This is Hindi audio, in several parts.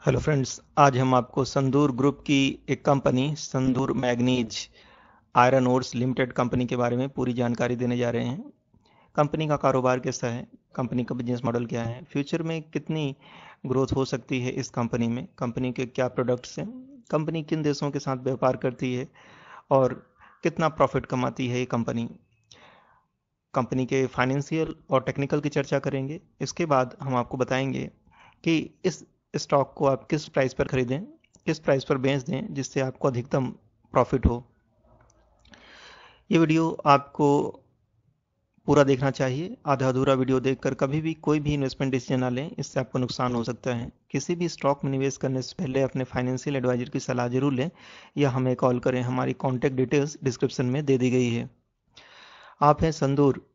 हेलो फ्रेंड्स, आज हम आपको संदूर ग्रुप की एक company Sandur manganese iron ores limited company के बारे में पूरी जानकारी देने जा रहे हैं। कंपनी का कारोबार कैसा है, कंपनी का बिजनेस मॉडल क्या है, फ्यूचर में कितनी ग्रोथ हो सकती है इस कंपनी में, कंपनी के क्या प्रोडक्ट्स हैं, कंपनी किन देशों के साथ व्यापार करती है और कितना प्रॉफिट कमाती है ये कंपनी। कंपनी के फाइनेंशियल और टेक्निकल की चर्चा करेंगे। इसके बाद हम आपको बताएंगे कि इस स्टॉक को आप किस प्राइस पर खरीदें, किस प्राइस पर बेच दें जिससे आपको अधिकतम प्रॉफिट हो। ये वीडियो आपको पूरा देखना चाहिए। आधा अधूरा वीडियो देखकर कभी भी कोई भी इन्वेस्टमेंट डिसीजन ना लें, इससे आपको नुकसान हो सकता है। किसी भी स्टॉक में निवेश करने से पहले अपने फाइनेंशियल एडवाइजर की सलाह जरूर लें या हमें कॉल करें। हमारी कॉन्टैक्ट डिटेल्स डिस्क्रिप्शन में दे दी गई है। आप हैं संदूर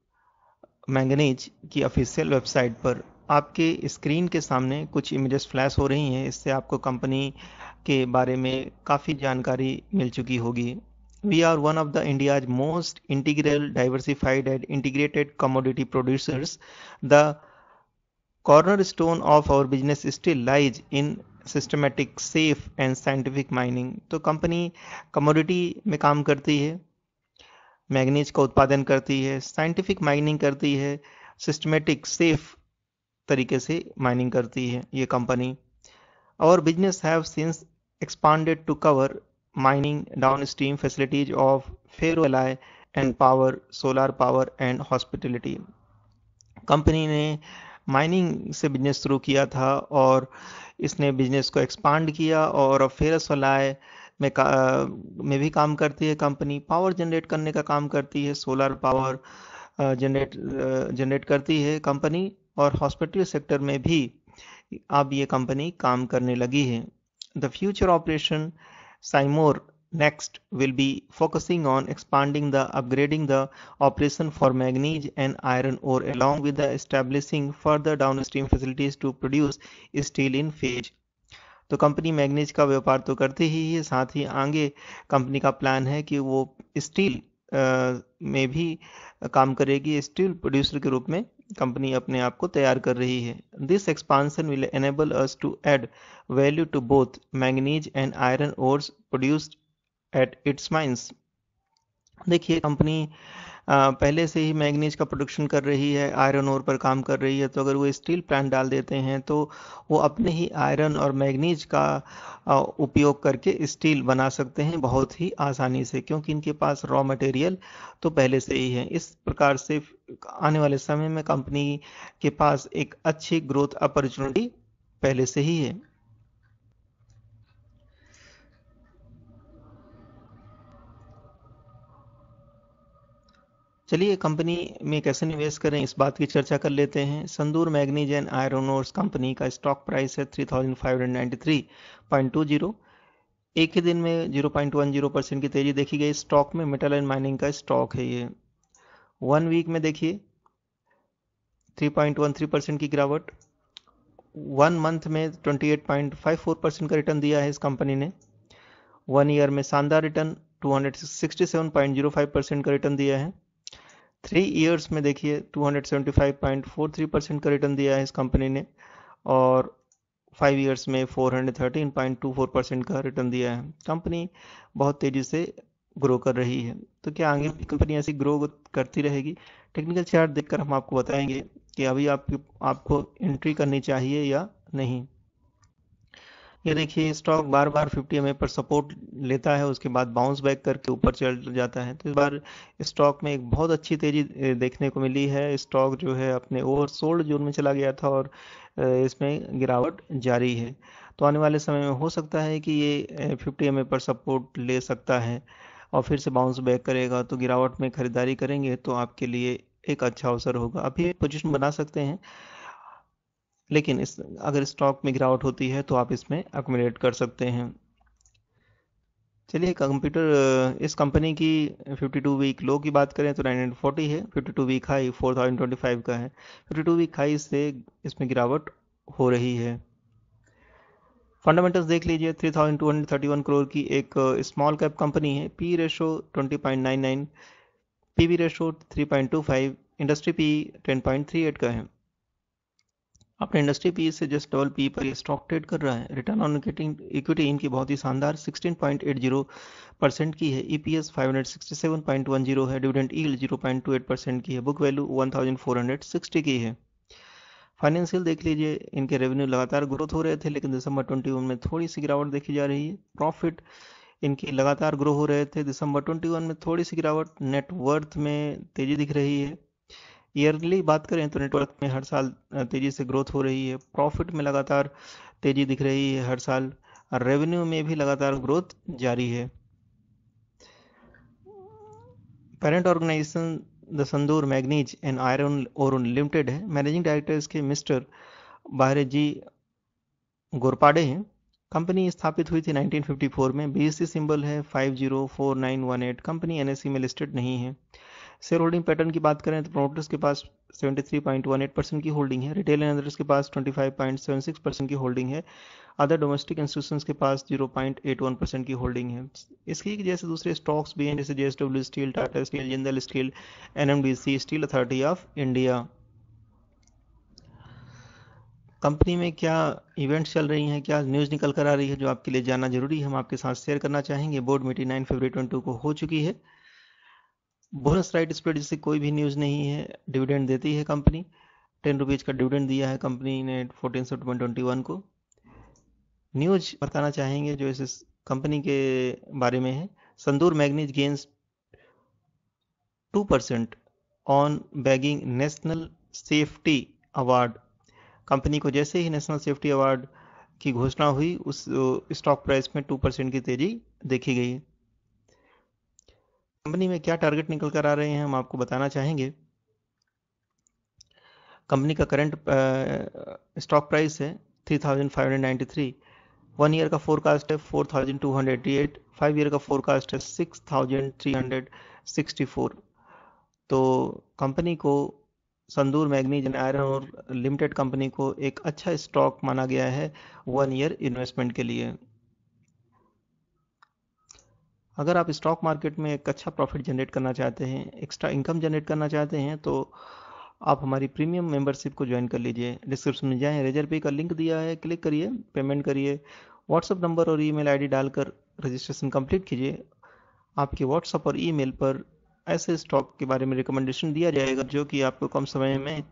मैंगनीज की ऑफिशियल वेबसाइट पर। आपके स्क्रीन के सामने कुछ इमेजेस फ्लैश हो रही हैं, इससे आपको कंपनी के बारे में काफ़ी जानकारी मिल चुकी होगी। We are one of the India's most integral diversified and integrated commodity producers. The cornerstone of our business still lies in systematic safe and scientific mining. तो कंपनी कमोडिटी में काम करती है, मैग्नीज का उत्पादन करती है, साइंटिफिक माइनिंग करती है, सिस्टमेटिक सेफ तरीके से माइनिंग करती है ये कंपनी। और business have since expanded to cover mining downstream facilities of ferro alloy and power, solar power and hospitality. Company ने माइनिंग से बिजनेस शुरू किया था और इसने बिजनेस को एक्सपांड किया और अब फेरस एलाई में भी काम करती है। कंपनी पावर जनरेट करने का काम करती है, सोलर पावर जनरेट करती है कंपनी, और हॉस्पिटल सेक्टर में भी अब ये कंपनी काम करने लगी है। द फ्यूचर ऑपरेशन साइमोर next will be focusing on expanding the upgrading the operation for manganese and iron ore along with the establishing further downstream facilities to produce steel in phase। तो कंपनी मैग्नीज का व्यापार तो करती ही है, साथ ही आगे कंपनी का प्लान है कि वो स्टील में भी काम करेगी। स्टील प्रोड्यूसर के रूप में कंपनी अपने आप को तैयार कर रही है। This expansion will enable us to add value to both manganese and iron ores produced at its mines. देखिए, कंपनी पहले से ही मैग्नीज का प्रोडक्शन कर रही है, आयरन ओर पर काम कर रही है, तो अगर वो स्टील प्लांट डाल देते हैं तो वो अपने ही आयरन और मैग्नीज का उपयोग करके स्टील बना सकते हैं बहुत ही आसानी से, क्योंकि इनके पास रॉ मटेरियल तो पहले से ही है। इस प्रकार से आने वाले समय में कंपनी के पास एक अच्छी ग्रोथ अपॉर्चुनिटी पहले से ही है। चलिए, कंपनी में कैसे निवेश करें इस बात की चर्चा कर लेते हैं। Sandur manganese and iron ores company का स्टॉक प्राइस है 3593.20। एक ही दिन में 0.10% की तेजी देखी गई स्टॉक में। मेटल एंड माइनिंग का स्टॉक है ये। 1 वीक में देखिए 3.13% की गिरावट। 1 मंथ में 28.54% का रिटर्न दिया है इस कंपनी ने। 1 ईयर में शानदार रिटर्न 267.05% का रिटर्न दिया है। 3 इयर्स में देखिए 275.43% का रिटर्न दिया है इस कंपनी ने, और 5 इयर्स में 413.24% का रिटर्न दिया है। कंपनी बहुत तेजी से ग्रो कर रही है। तो क्या आगे भी कंपनी ऐसी ग्रो करती रहेगी? टेक्निकल चार्ट देखकर हम आपको बताएंगे कि अभी आपको एंट्री करनी चाहिए या नहीं। ये देखिए, स्टॉक बार बार 50 EMA पर सपोर्ट लेता है, उसके बाद बाउंस बैक करके ऊपर चल जाता है। तो इस बार स्टॉक में एक बहुत अच्छी तेजी देखने को मिली है। स्टॉक जो है अपने ओवरसोल्ड जोन में चला गया था और इसमें गिरावट जारी है। तो आने वाले समय में हो सकता है कि ये 50 EMA पर सपोर्ट ले सकता है और फिर से बाउंस बैक करेगा। तो गिरावट में खरीदारी करेंगे तो आपके लिए एक अच्छा अवसर होगा। अभी पोजीशन बना सकते हैं, लेकिन अगर स्टॉक में गिरावट होती है तो आप इसमें अक्यूमुलेट कर सकते हैं। चलिए, इस कंपनी की 52 वीक लो की बात करें तो 940 है। 52 वीक हाई 4025 का है। 52 वीक हाई से इसमें गिरावट हो रही है। फंडामेंटल्स देख लीजिए। 3231 करोड़ की एक स्मॉल कैप कंपनी है। P ratio 20.99, PV ratio 3.25, industry P 10.38 का है। अपने इंडस्ट्री पी से जस्ट डबल पी पर ये स्टॉक ट्रेड कर रहा है। रिटर्न ऑन इक्विटी इनकी बहुत ही शानदार 16.80% की है। ईपीएस 567.10 है। डिविडेंड यील्ड 0.28% की है। बुक वैल्यू 1460 की है। फाइनेंशियल देख लीजिए, इनके रेवेन्यू लगातार ग्रोथ हो रहे थे, लेकिन दिसंबर 21 में थोड़ी सी गिरावट देखी जा रही है। प्रॉफिट इनकी लगातार ग्रो हो रहे थे, दिसंबर 21 में थोड़ी सी गिरावट। नेट वर्थ में तेजी दिख रही है। ईयरली बात करें तो नेटवर्क में हर साल तेजी से ग्रोथ हो रही है। प्रॉफिट में लगातार तेजी दिख रही है हर साल। रेवेन्यू में भी लगातार ग्रोथ जारी है। Parent organization the Sandur manganese and iron ore limited है। मैनेजिंग डायरेक्टर इसके मिस्टर बाहरे जी गोरपाडे हैं। कंपनी स्थापित हुई थी 1954 में। बीएससी सिंबल है 504918। कंपनी एनएसई में लिस्टेड नहीं है। शेयर होल्डिंग पैटर्न की बात करें तो प्रोमोटर्स के पास 73.18% की होल्डिंग है। रिटेल इन्वेस्टर्स के पास 25.76% की होल्डिंग है। अदर डोमेस्टिक इंस्टीट्यूशंस के पास 0.81% की होल्डिंग है। इसकी जैसे दूसरे स्टॉक्स भी हैं, जैसे JSW steel, Tata steel, Jindal steel, NMDC, steel authority of India. Company में क्या इवेंट्स चल रही हैं, क्या न्यूज़ निकल कर आ रही है जो आपके लिए जानना जरूरी है, हम आपके साथ शेयर करना चाहेंगे। बोर्ड मीटिंग 9 फरवरी 22 को हो चुकी है। बोनस राइट स्प्लिट जैसे कोई भी न्यूज़ नहीं है। डिविडेंड देती है कंपनी। 10 रुपीज का डिविडेंड दिया है कंपनी ने 14 सितंबर 2021 को। न्यूज बताना चाहेंगे जो इस कंपनी के बारे में है। Sandur manganese gains 2% on bagging national safety award. Company को जैसे ही नेशनल सेफ्टी अवार्ड की घोषणा हुई, उस स्टॉक प्राइस में 2% की तेजी देखी गई। कंपनी में क्या टारगेट निकल कर आ रहे हैं हम आपको बताना चाहेंगे। कंपनी का करंट स्टॉक प्राइस है 3593। 1 ईयर का फोरकास्ट है 4288। 5 ईयर का फोरकास्ट है 6364। तो कंपनी को संदूर मैग्नीज एंड आयरन और लिमिटेड कंपनी को एक अच्छा स्टॉक माना गया है 1 ईयर इन्वेस्टमेंट के लिए। अगर आप स्टॉक मार्केट में एक अच्छा प्रॉफिट जनरेट करना चाहते हैं, एक्स्ट्रा इनकम जनरेट करना चाहते हैं, तो आप हमारी प्रीमियम मेंबरशिप को ज्वाइन कर लीजिए। डिस्क्रिप्शन में जाएं, रेजर पे का लिंक दिया है, क्लिक करिए, पेमेंट करिए। व्हाट्सएप नंबर और ईमेल आईडी डालकर रजिस्ट्रेशन कंप्लीट कीजिए। आपके व्हाट्सएप और ईमेल पर ऐसे स्टॉक के बारे में रिकमेंडेशन दिया जाएगा जो कि आपको कम समय में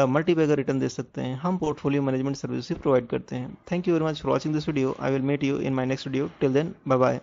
मल्टीबैगर रिटर्न दे सकते हैं। हम पोर्टफोलियो मैनेजमेंट सर्विस प्रोवाइड करते हैं। Thank you very much for watching this video. I will meet you in my next video. Till then, bye bye.